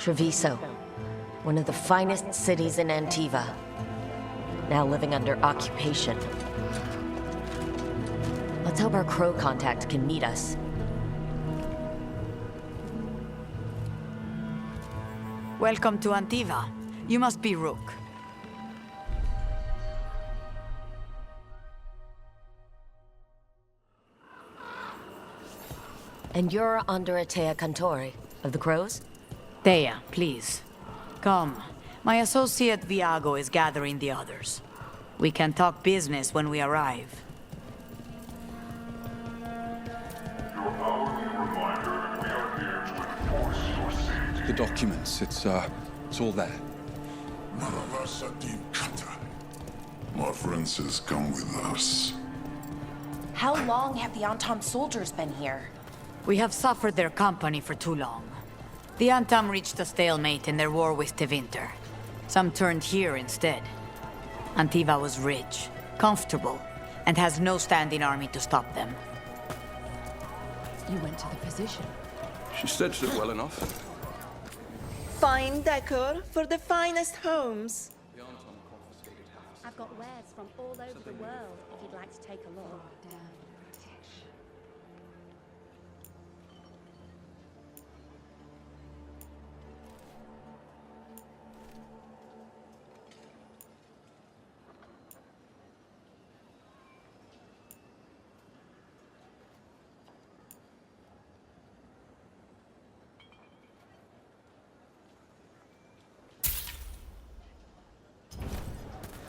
Treviso, one of the finest cities in Antiva, now living under occupation. Let's hope our crow contact can meet us. Welcome to Antiva. You must be Rook. And you're Andrea Cantori, of the Crows? Thea, please. Come. My associate Viago is gathering the others. We can talk business when we arrive. The documents, it's all there. My friend says come with us. How long have the Antam soldiers been here? We have suffered their company for too long. The Antam reached a stalemate in their war with Tevinter. Some turned here instead. Antiva was rich, comfortable, and has no standing army to stop them. You went to the physician. She stitched it well enough. Fine decor for the finest homes. I've got wares from all over the world if you'd like to take a look.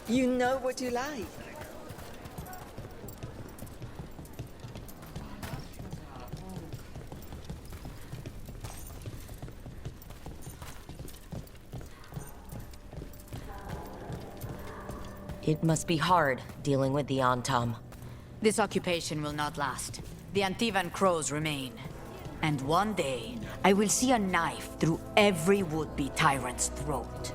You know what you like. It must be hard dealing with the Antam. This occupation will not last. The Antivan crows remain. And one day, I will see a knife through every would-be tyrant's throat.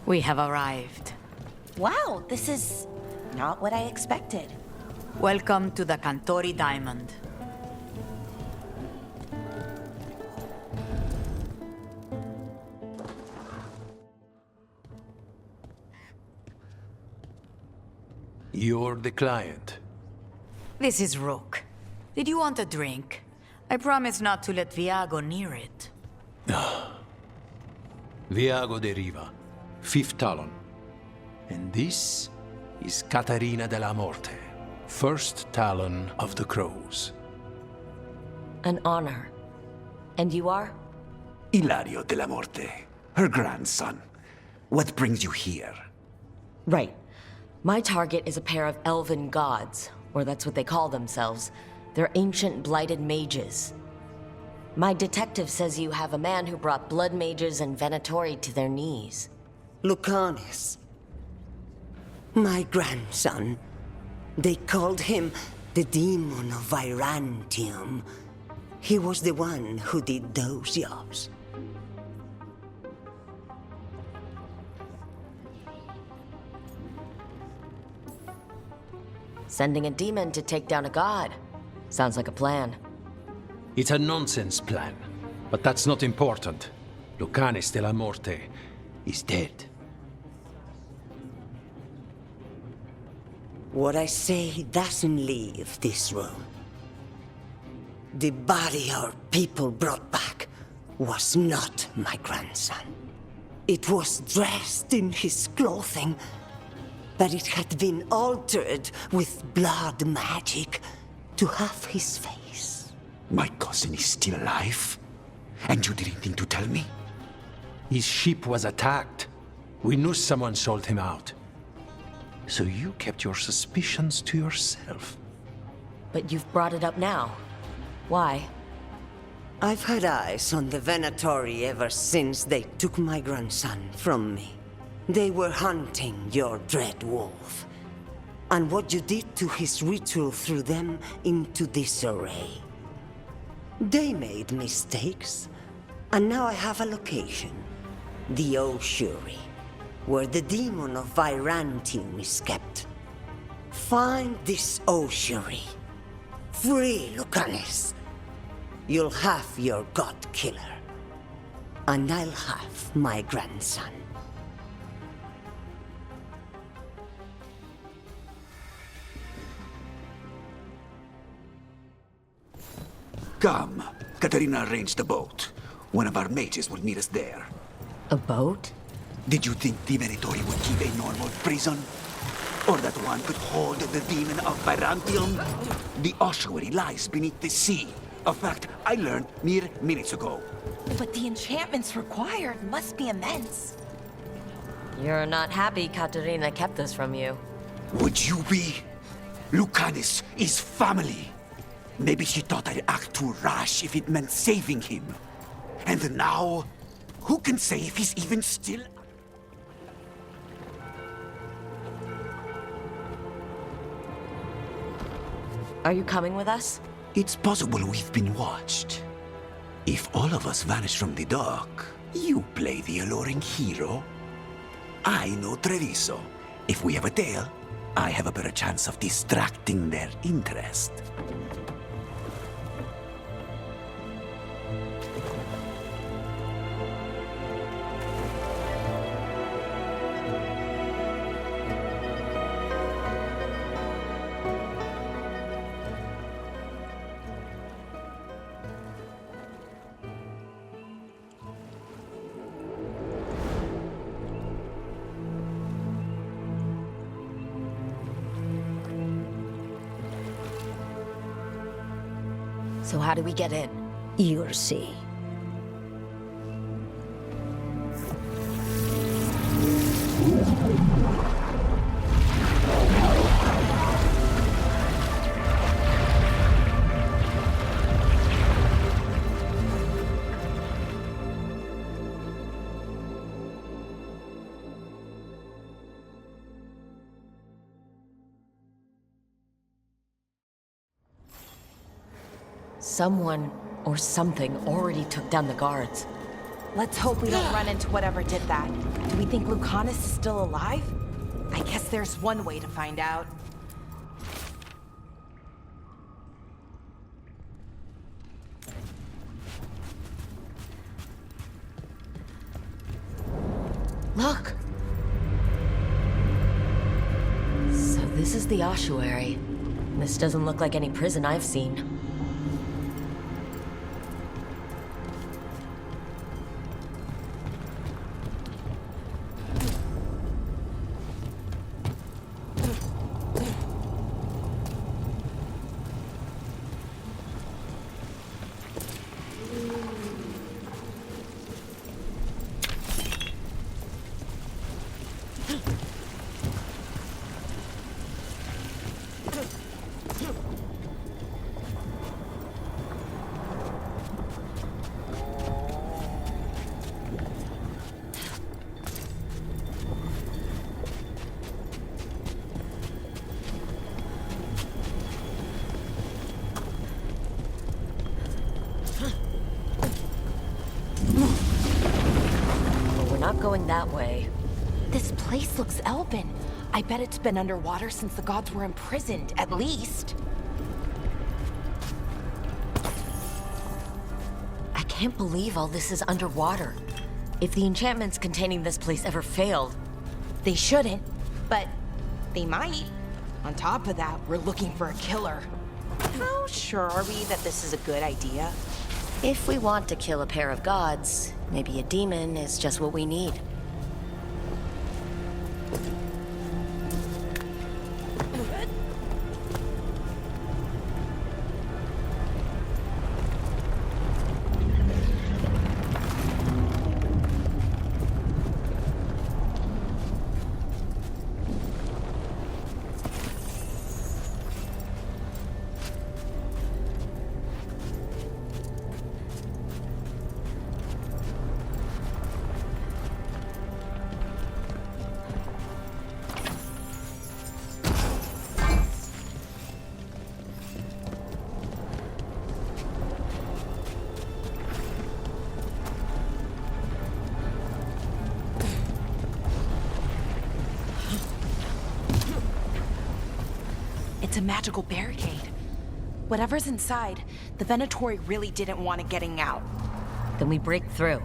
We have arrived. Wow, this is not what I expected. Welcome to the Cantori Diamond. You're the client. This is Rook. Did you want a drink? I promise not to let Viago near it. Viago de Riva, 5th Talon. And this is Catarina de la Morte, 1st Talon of the Crows. An honor. And you are? Ilario de la Morte, her grandson. What brings you here? Right. My target is a pair of elven gods, or that's what they call themselves. They're ancient blighted mages. My detective says you have a man who brought blood mages and Venatori to their knees. Lucanis. My grandson. They called him the Demon of Virantium. He was the one who did those jobs. Sending a demon to take down a god. Sounds like a plan. It's a nonsense plan, but that's not important. Lucanis de la Morte is dead. What I say doesn't leave this room. The body our people brought back was not my grandson. It was dressed in his clothing, but it had been altered with blood magic to have his face. My cousin is still alive? And you didn't think to tell me? His ship was attacked. We knew someone sold him out. So you kept your suspicions to yourself. But you've brought it up now. Why? I've had eyes on the Venatori ever since they took my grandson from me. They were hunting your dread wolf. And what you did to his ritual threw them into disarray. They made mistakes, and now I have a location. The Ossuary, where the demon of Virantium is kept. Find this Ossuary. Free Lucanus. You'll have your god killer. And I'll have my grandson. Come. Katarina arranged a boat. One of our mages will meet us there. A boat? Did you think the Venatori would keep a normal prison? Or that one could hold the demon of Virantium? The ossuary lies beneath the sea. A fact I learned mere minutes ago. But the enchantments required must be immense. You're not happy Katerina kept this from you. Would you be? Lucanus is family. Maybe she thought I'd act too rash if it meant saving him. And now, who can say if he's even still... Are you coming with us? It's possible we've been watched. If all of us vanish from the dock, you play the alluring hero. I know Treviso. If we have a tale, I have a better chance of distracting their interest. So how do we get in? You'll see. Someone or something already took down the guards. Let's hope we don't run into whatever did that. Do we think Lucanus is still alive? I guess there's one way to find out. Look! So this is the ossuary. This doesn't look like any prison I've seen. Not going that way. This place looks elven. I bet it's been underwater since the gods were imprisoned, at least. I can't believe all this is underwater. If the enchantments containing this place ever failed... They shouldn't, but they might. On top of that, we're looking for a killer. How sure are we that this is a good idea? If we want to kill a pair of gods, maybe a demon is just what we need. It's a magical barricade. Whatever's inside, the Venatori really didn't want it getting out. Then we break through.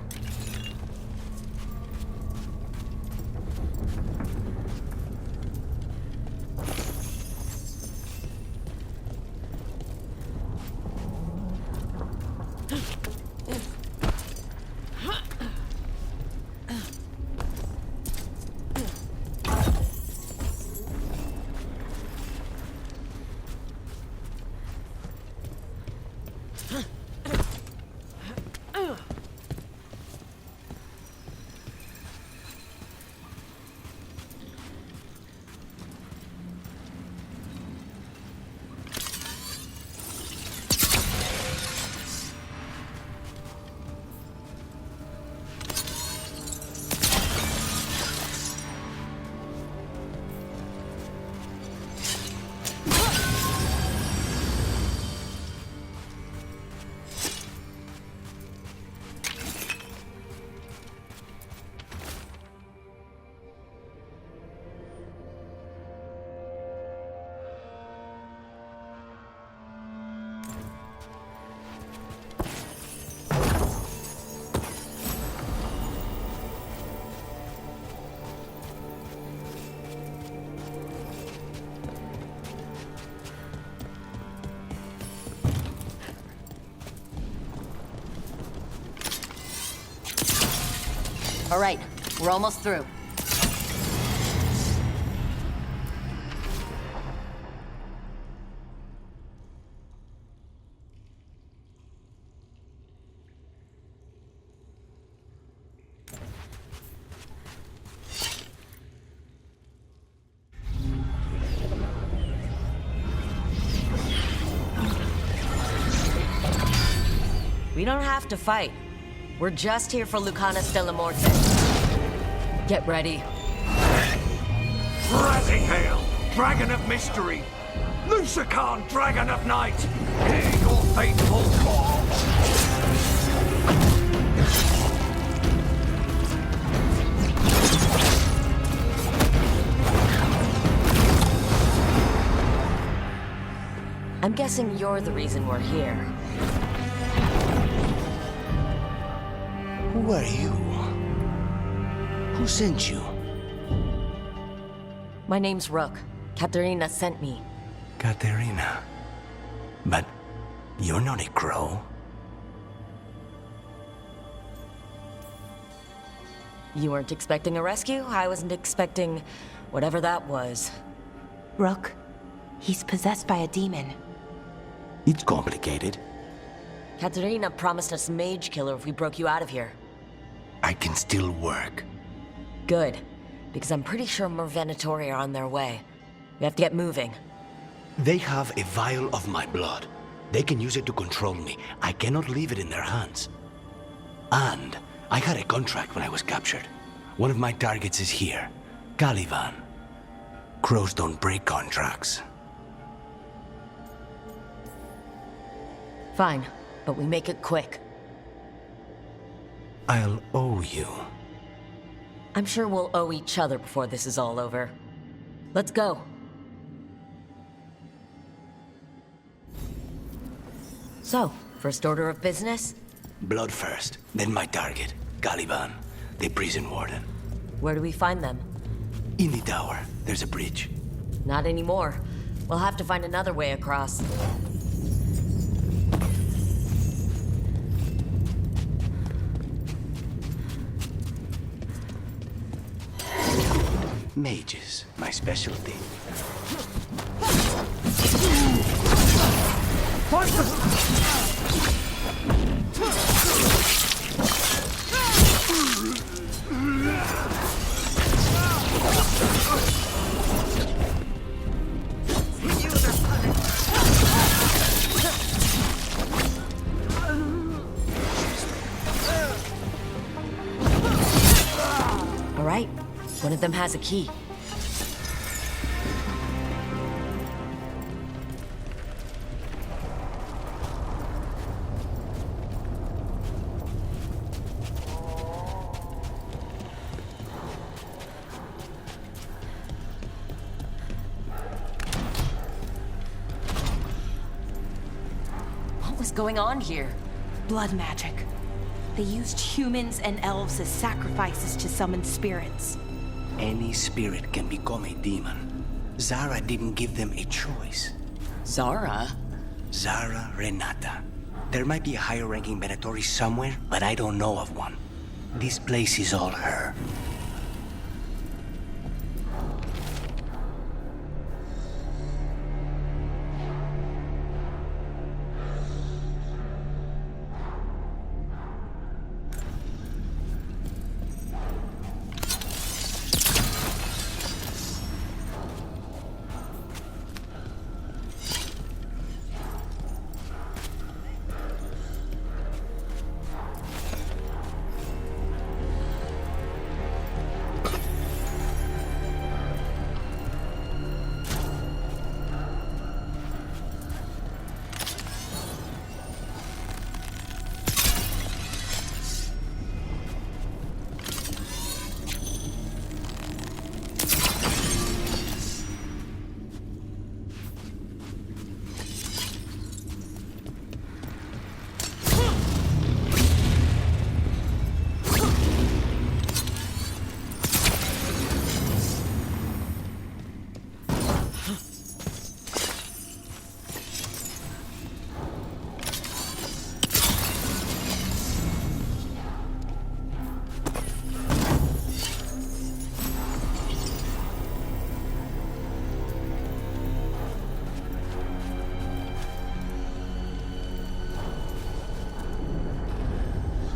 All right, we're almost through. We don't have to fight. We're just here for Lucanus de la Morte. Get ready. Rising Hail, Dragon of Mystery! Lucican, Dragon of Night! Hear your faithful call! I'm guessing you're the reason we're here. Who are you? Who sent you? My name's Rook. Katerina sent me. Katerina. But you're not a crow. You weren't expecting a rescue? I wasn't expecting whatever that was. Rook, he's possessed by a demon. It's complicated. Katerina promised us Mage Killer if we broke you out of here. I can still work. Good, because I'm pretty sure more Venatori are on their way. We have to get moving. They have a vial of my blood. They can use it to control me. I cannot leave it in their hands. And I had a contract when I was captured. One of my targets is here, Caliban. Crows don't break contracts. Fine, but we make it quick. I'll owe you. I'm sure we'll owe each other before this is all over. Let's go. So, first order of business? Blood first, then my target, Caliban, the prison warden. Where do we find them? In the tower, there's a bridge. Not anymore. We'll have to find another way across. Mages, my specialty. All right, one of them has a key. was going on here? Blood magic. They used humans and elves as sacrifices to summon spirits. Any spirit can become a demon. Zara didn't give them a choice. Zara? Zara Renata. There might be a higher-ranking Venatori somewhere, but I don't know of one. This place is all her.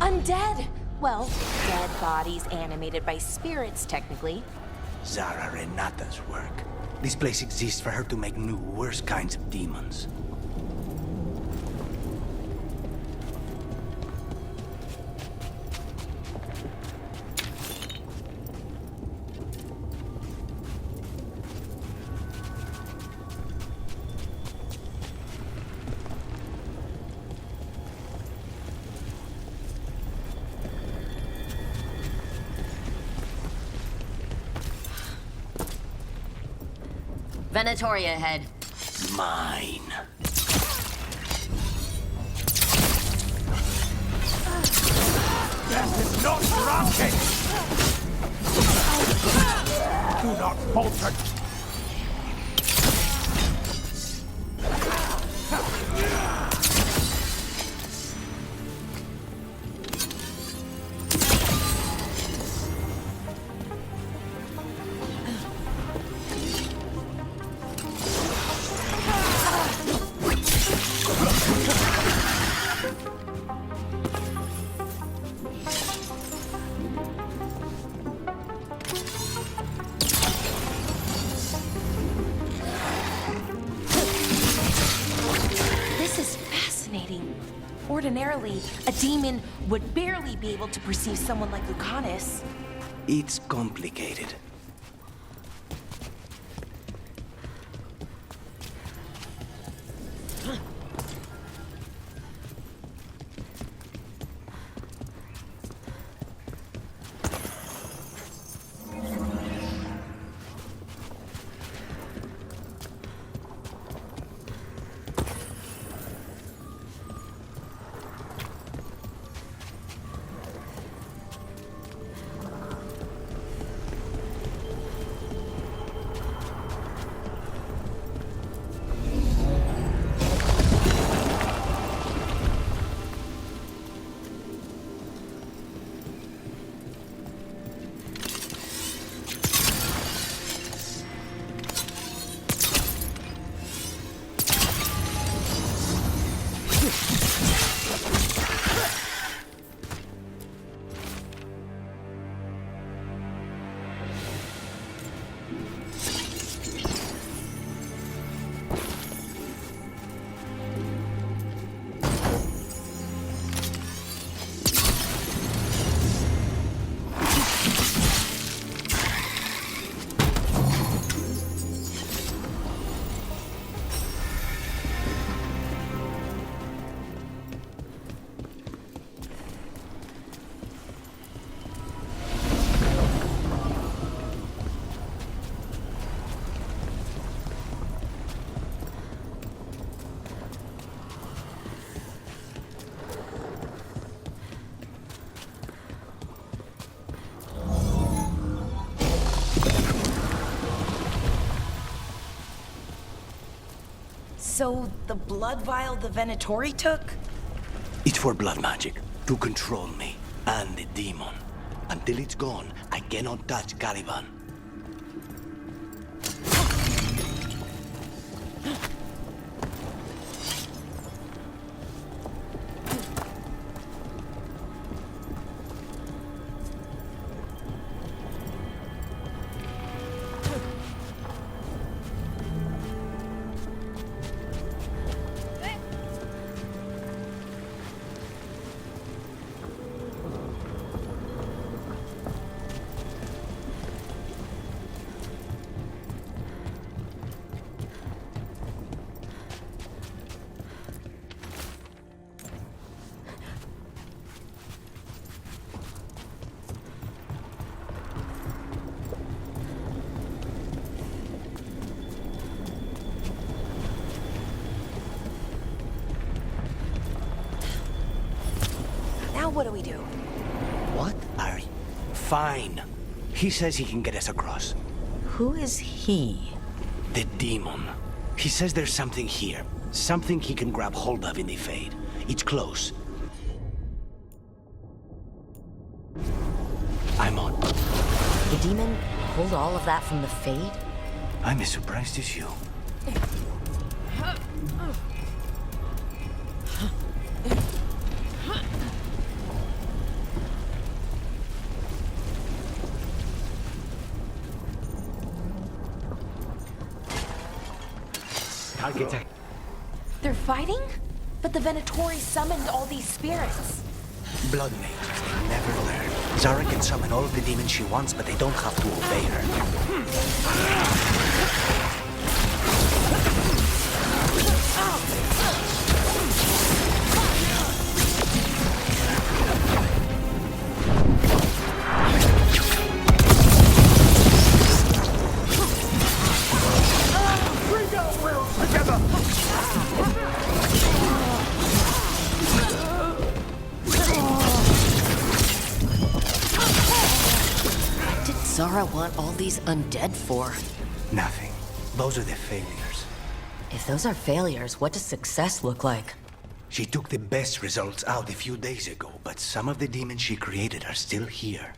Undead! Well, dead bodies animated by spirits, technically. Zara Renata's work. This place exists for her to make new, worse kinds of demons. Venatoria ahead. Mine. Death is not rocket! Do not falter! Ordinarily, a demon would barely be able to perceive someone like Lucanus. It's complicated. So, the blood vial the Venatori took? It's for blood magic, to control me, and the demon. Until it's gone, I cannot touch Caliban. Now what do we do? What are you? Fine. He says he can get us across. Who is he? The demon. He says there's something here. Something he can grab hold of in the Fade. It's close. I'm on. The demon pulled all of that from the Fade? I'm as surprised as you. Architect. They're fighting? But the Venatori summoned all these spirits. Blood mages, they never learn. Zara can summon all of the demons she wants, but they don't have to obey her. Zara want all these undead for? Nothing. Those are the failures. If those are failures, what does success look like? She took the best results out a few days ago, but some of the demons she created are still here.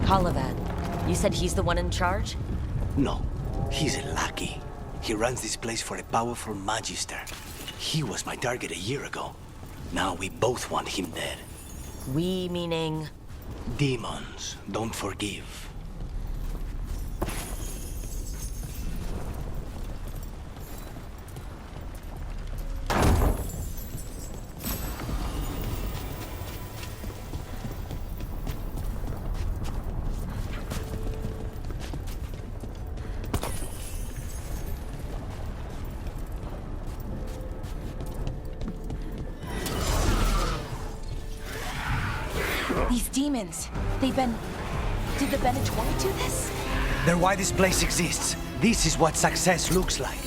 Caliban. You said he's the one in charge? No, he's a lackey. He runs this place for a powerful magister. He was my target a year ago. Now we both want him dead. We meaning? Demons don't forgive. These demons, they've been... Did the Venatori do this? They're why this place exists. This is what success looks like.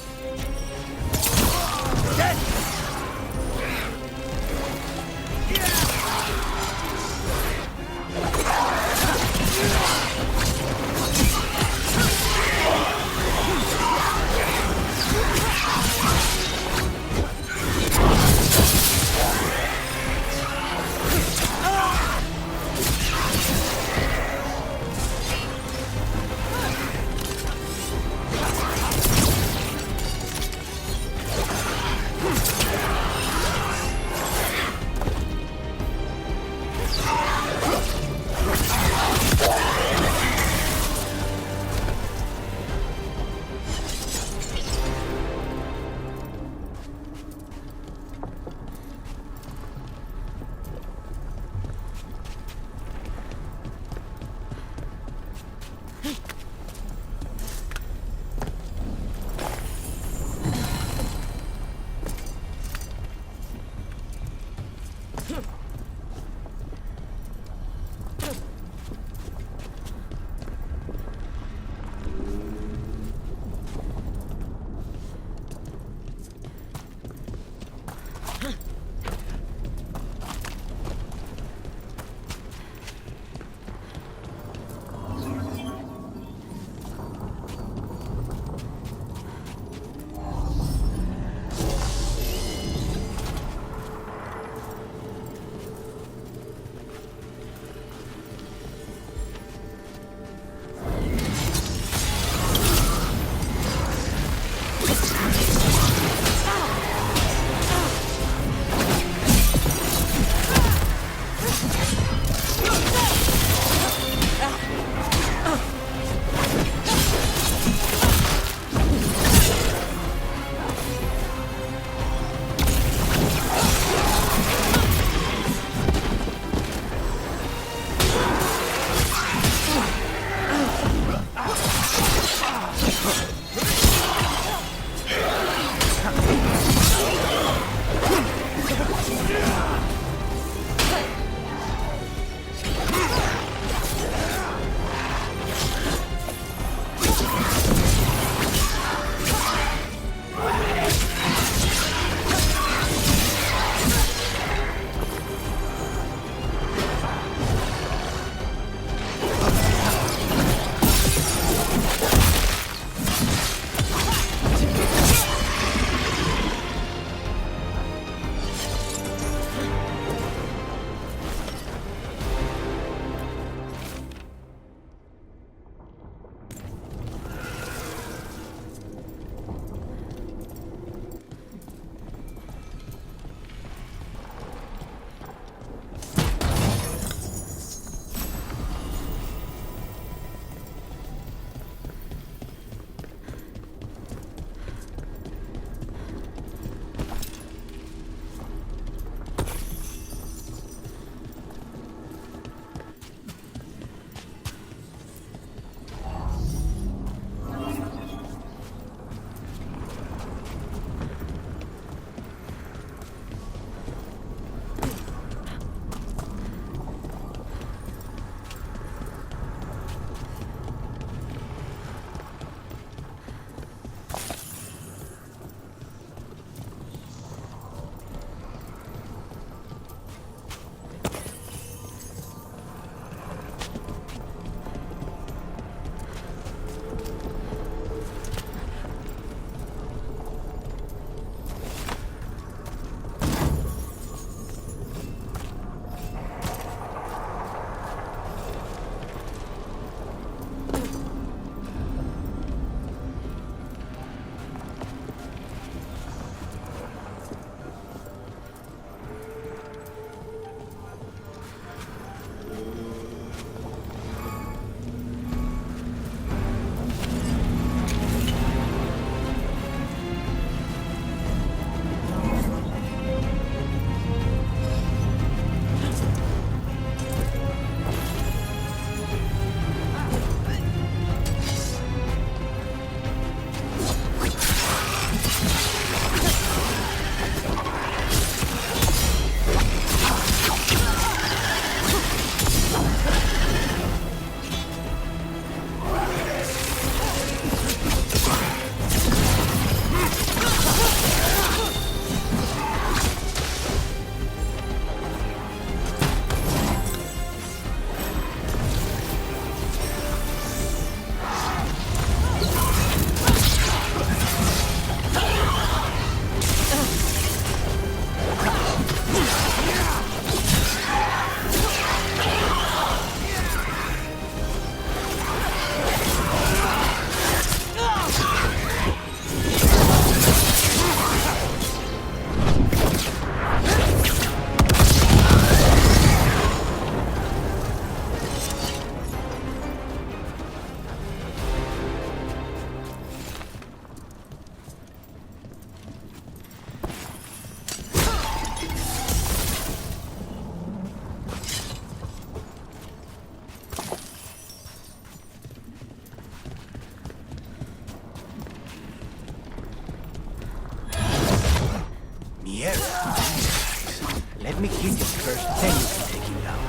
Let me kill him first, then you can take him down.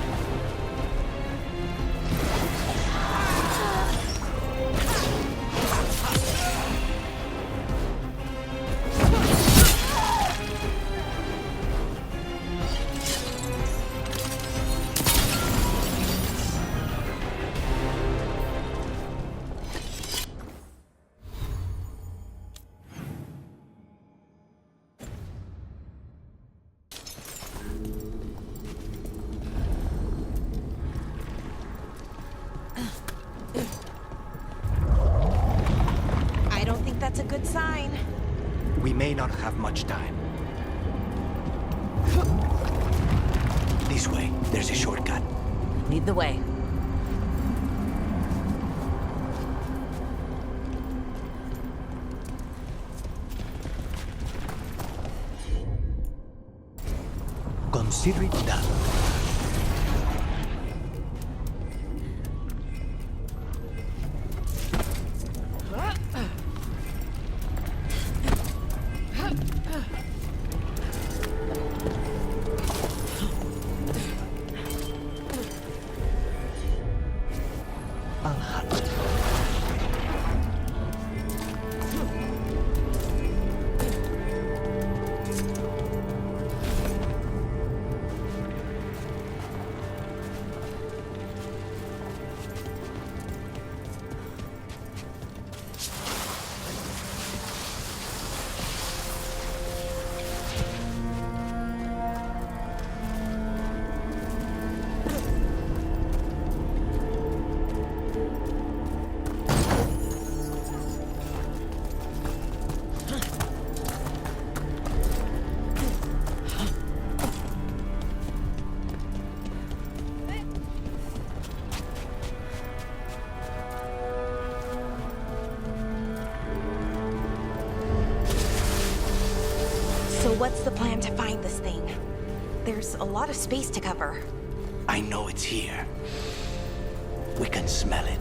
I don't think that's a good sign. We may not have much time. This way, there's a shortcut. Lead the way. Consider it done. So what's the plan to find this thing? There's a lot of space to cover. I know it's here. We can smell it.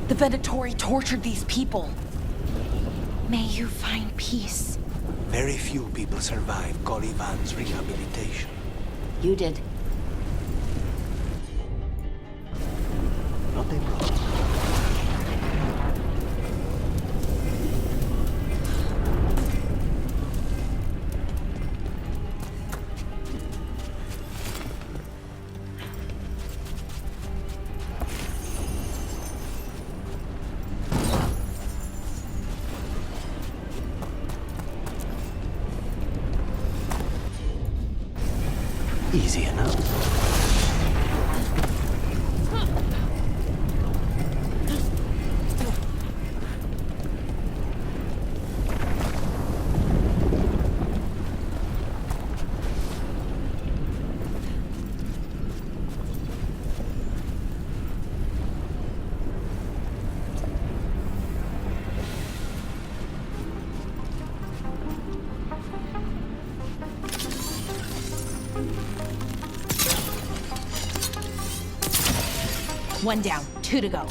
The Venatori tortured these people. May you find peace. Very few people survive Corvi's rehabilitation. You did. Not a problem. Easy enough. One down, 2 to go.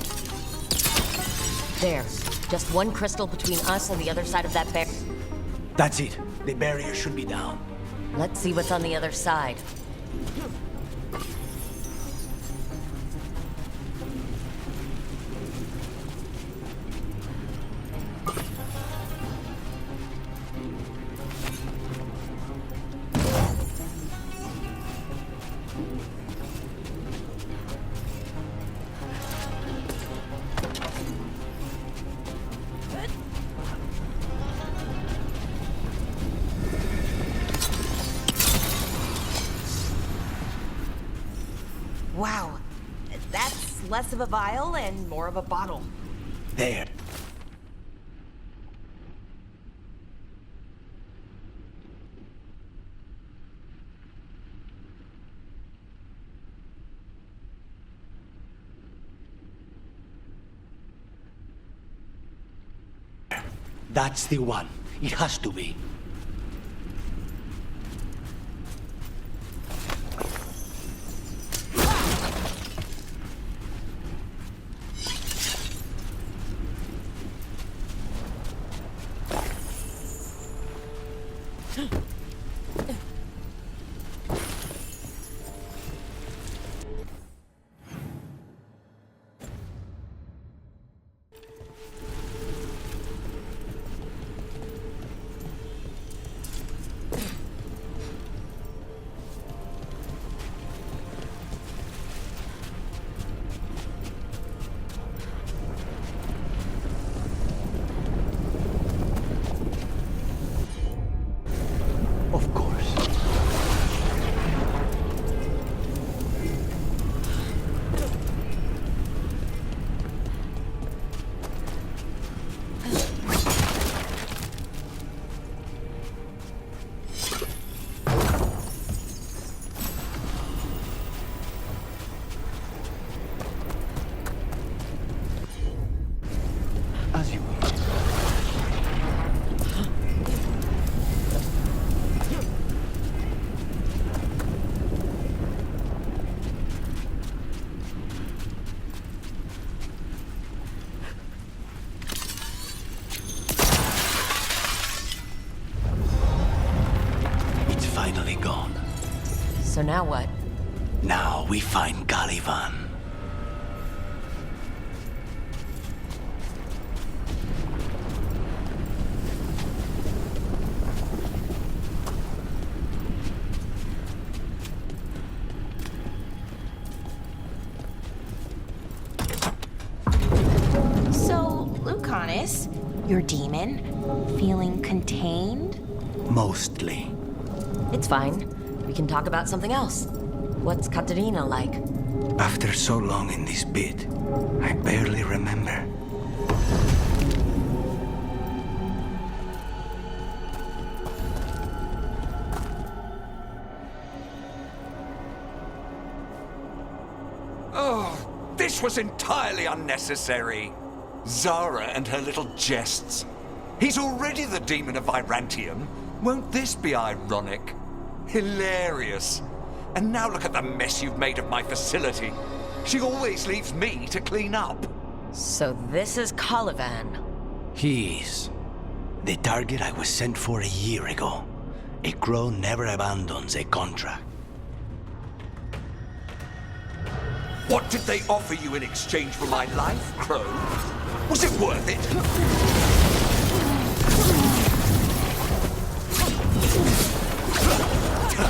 There. Just one crystal between us and the other side of that bear. That's it. The barrier should be down. Let's see what's on the other side. Wow, that's less of a vial and more of a bottle. There. That's the one. It has to be. Of course. As you wish. It's finally gone. So now what? Now we find Caliban. So, Lucanus, your demon, feeling contained? Mostly. It's fine. We can talk about something else. What's Katerina like? After so long in this bit, I barely remember. Oh, this was entirely unnecessary. Zara and her little jests. He's already the demon of Virantium. Won't this be ironic? Hilarious. And now look at the mess you've made of my facility. She always leaves me to clean up. So this is Caliban. He is. The target I was sent for a year ago. A crow never abandons a contract. What did they offer you in exchange for my life, Crow? Was it worth it?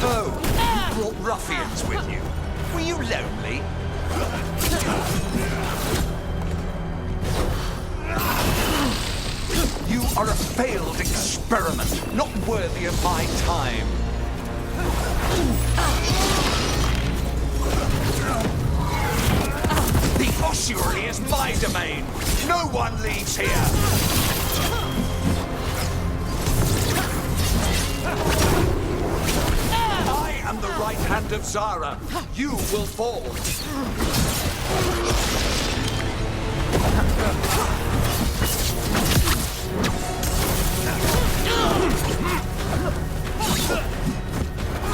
Oh, you brought ruffians with you. Were you lonely? You are a failed experiment, not worthy of my time. The ossuary is my domain. No one leaves here. I am the right hand of Zara. You will fall.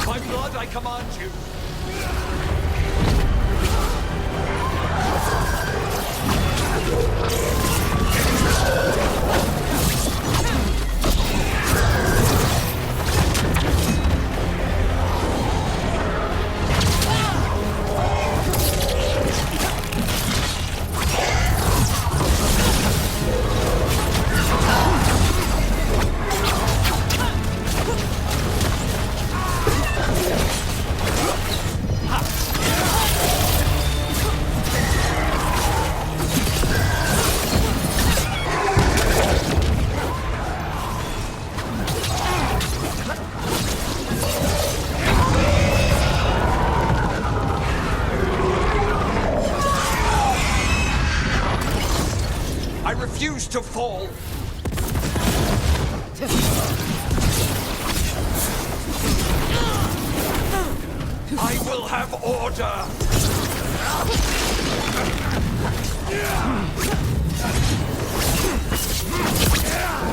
By blood, I command you. Ha! to fall. I will have order.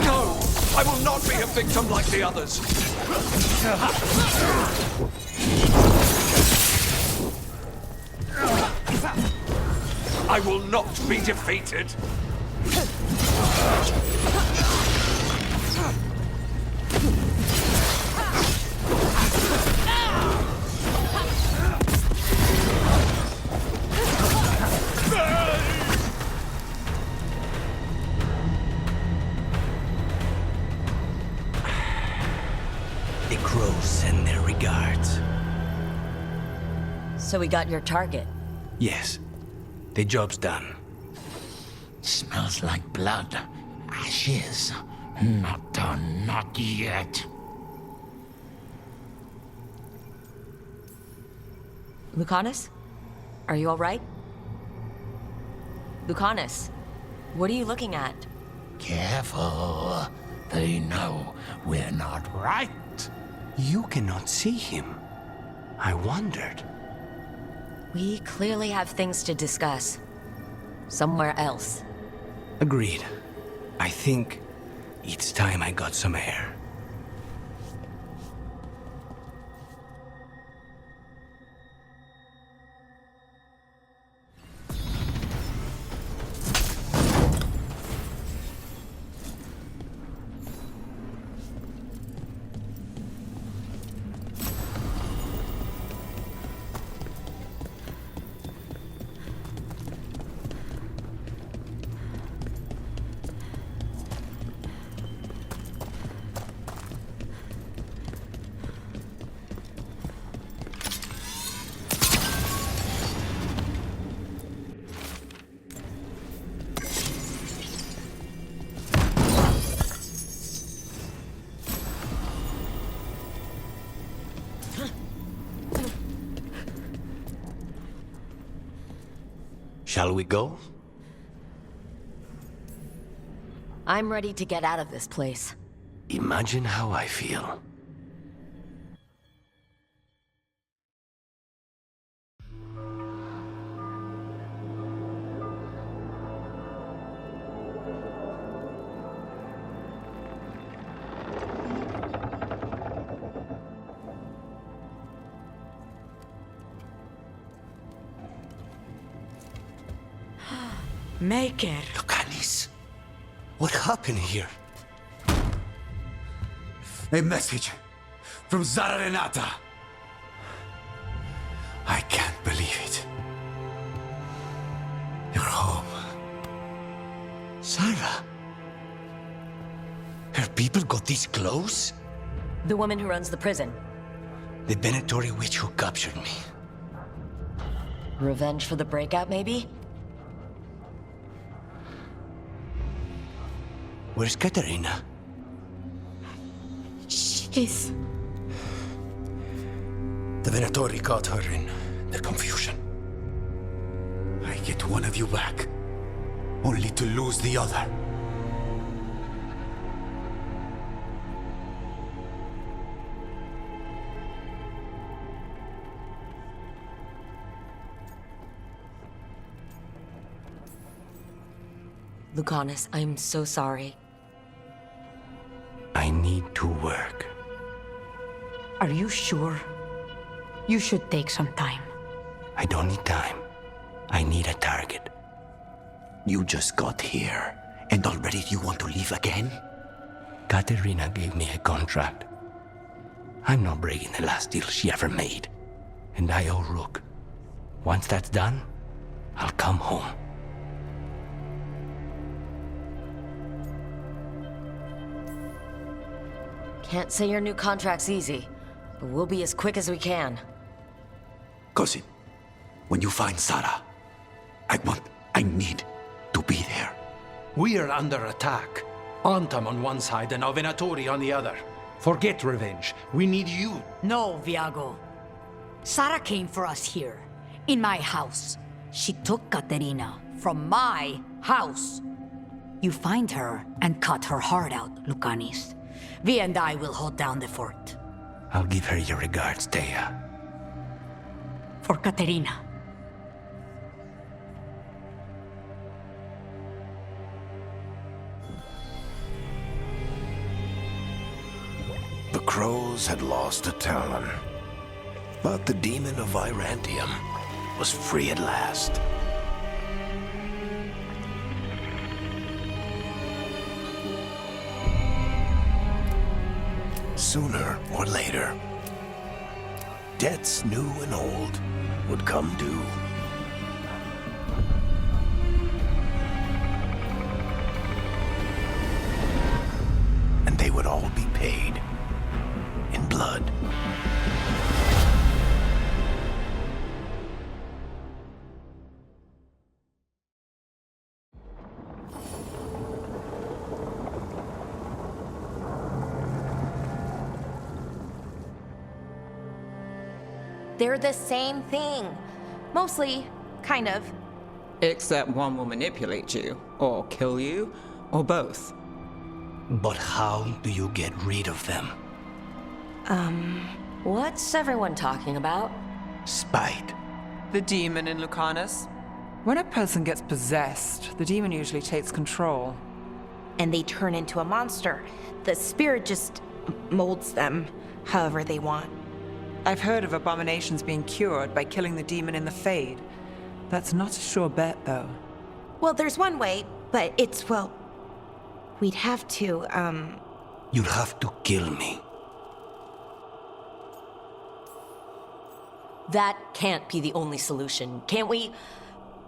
No! I will not be a victim like the others. I will not be defeated. The crows send their regards. So we got your target. Yes, the job's done. Smells like blood. Ashes. Not done, not yet. Lucanus? Are you all right? Lucanus, what are you looking at? Careful. They know we're not right. You cannot see him. I wondered. We clearly have things to discuss. Somewhere else. Agreed. I think it's time I got some air. Shall we go? I'm ready to get out of this place. Imagine how I feel. Maker. Lucanis, what happened here? A message from Zara Renata. I can't believe it. You're home. Sarah? Her people got this close? The woman who runs the prison. The Venatori witch who captured me. Revenge for the breakout, maybe? Where's Katerina? She's... The Venatori caught her in their confusion. I get one of you back, only to lose the other. Lucanus, I'm so sorry. I need to work. Are you sure? You should take some time. I don't need time. I need a target. You just got here, and already you want to leave again? Katerina gave me a contract. I'm not breaking the last deal she ever made. And I owe Rook. Once that's done, I'll come home. Can't say your new contract's easy, but we'll be as quick as we can. Cousin, when you find Sarah, I need to be there. We are under attack. Antam on one side and Venatori on the other. Forget revenge. We need you. No, Viago. Sarah came for us here, in my house. She took Katerina from my house. You find her and cut her heart out, Lucanis. Vi and I will hold down the fort. I'll give her your regards, Thea. For Katerina. The Crows had lost a Talon, but the demon of Virantium was free at last. Sooner or later, debts new and old would come due. And they would all be paid in blood. They're the same thing. Mostly, kind of. Except one will manipulate you, or kill you, or both. But how do you get rid of them? What's everyone talking about? Spite. The demon in Lucanus. When a person gets possessed, the demon usually takes control. And they turn into a monster. The spirit just molds them however they want. I've heard of abominations being cured by killing the demon in the Fade. That's not a sure bet, though. Well, there's one way, but it's, well... We'd have to, You'd have to kill me. That can't be the only solution. Can't we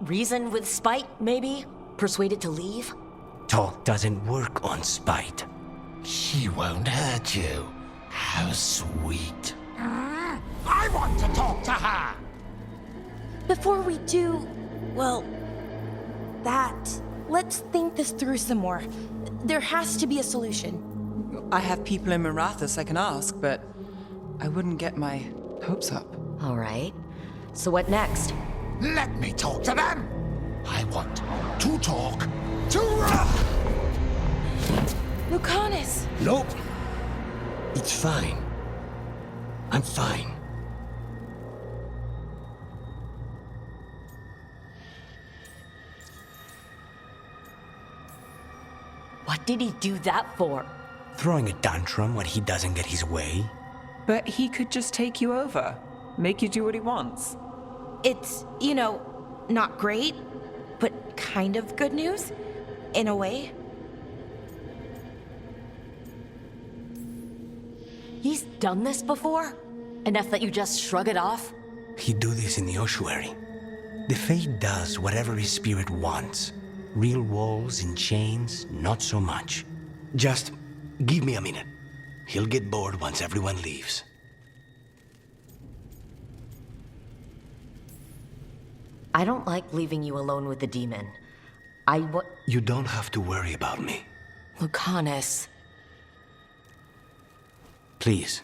reason with Spite, maybe? Persuade it to leave? Talk doesn't work on Spite. She won't hurt you. How sweet. I want to talk to her! Before we do, well, let's think this through some more. There has to be a solution. I have people in Marathas I can ask, but I wouldn't get my hopes up. All right. So what next? Let me talk to them! I want to talk to... Lucanus! Nope. It's fine. I'm fine. What did he do that for? Throwing a tantrum when he doesn't get his way? But he could just take you over. Make you do what he wants. It's, not great, but kind of good news, in a way. He's done this before? Enough that you just shrug it off? He'd do this in the ossuary. The Fate does whatever his spirit wants. Real walls and chains, not so much. Just give me a minute. He'll get bored once everyone leaves. I don't like leaving you alone with the demon. You don't have to worry about me. Lucanus. Please.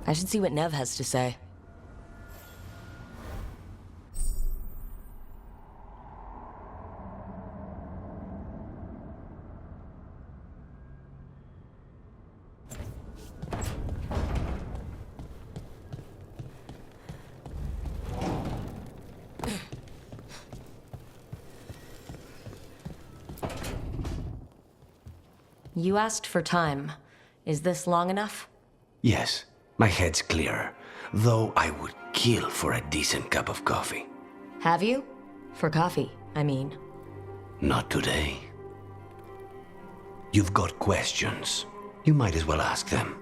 I should see what Nev has to say. You asked for time. Is this long enough? Yes, my head's clearer. Though I would kill for a decent cup of coffee. Have you? For coffee, I mean. Not today. You've got questions. You might as well ask them.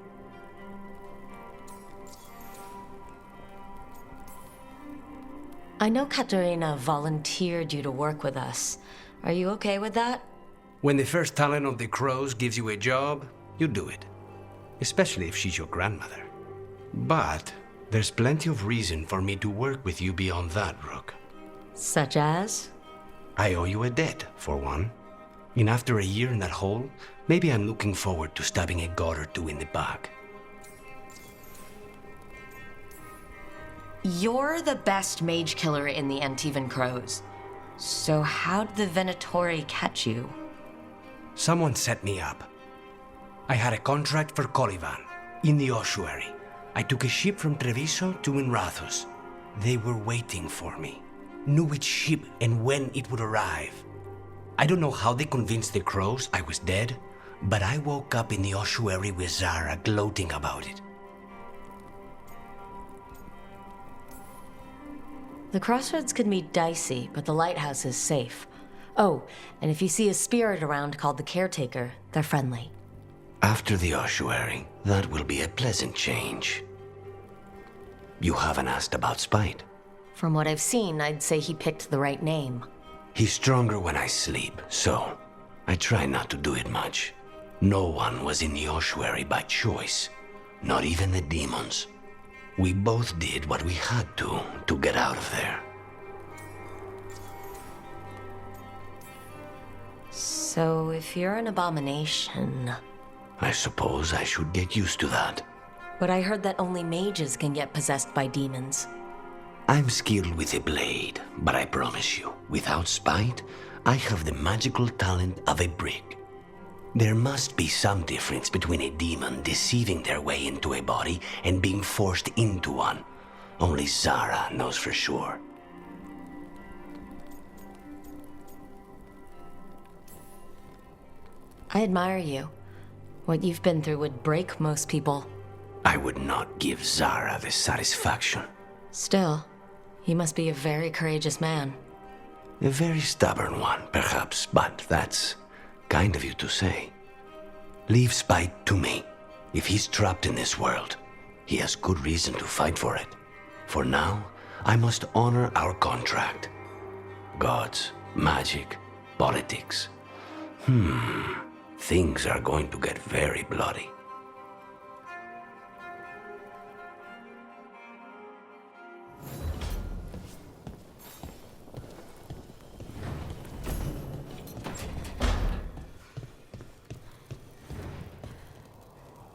I know Katerina volunteered you to work with us. Are you okay with that? When the first talent of the Crows gives you a job, you do it. Especially if she's your grandmother. But there's plenty of reason for me to work with you beyond that, Rook. Such as? I owe you a debt, for one. And after a year in that hole, maybe I'm looking forward to stabbing a god or two in the back. You're the best mage killer in the Antivan Crows. So how'd the Venatori catch you? Someone set me up. I had a contract for Colivan, in the ossuary. I took a ship from Treviso to Inrathus. They were waiting for me. Knew which ship and when it would arrive. I don't know how they convinced the Crows I was dead, but I woke up in the ossuary with Zara gloating about it. The crossroads can be dicey, but the lighthouse is safe. Oh, and if you see a spirit around called the Caretaker, they're friendly. After the ossuary, that will be a pleasant change. You haven't asked about Spite. From what I've seen, I'd say he picked the right name. He's stronger when I sleep, so I try not to do it much. No one was in the ossuary by choice, not even the demons. We both did what we had to get out of there. So if you're an abomination... I suppose I should get used to that. But I heard that only mages can get possessed by demons. I'm skilled with a blade, but I promise you, without Spite, I have the magical talent of a brick. There must be some difference between a demon deceiving their way into a body and being forced into one. Only Zara knows for sure. I admire you. What you've been through would break most people. I would not give Zara the satisfaction. Still, he must be a very courageous man. A very stubborn one, perhaps, but that's kind of you to say. Leave Spite to me. If he's trapped in this world, he has good reason to fight for it. For now, I must honor our contract. Gods, magic, politics. Things are going to get very bloody.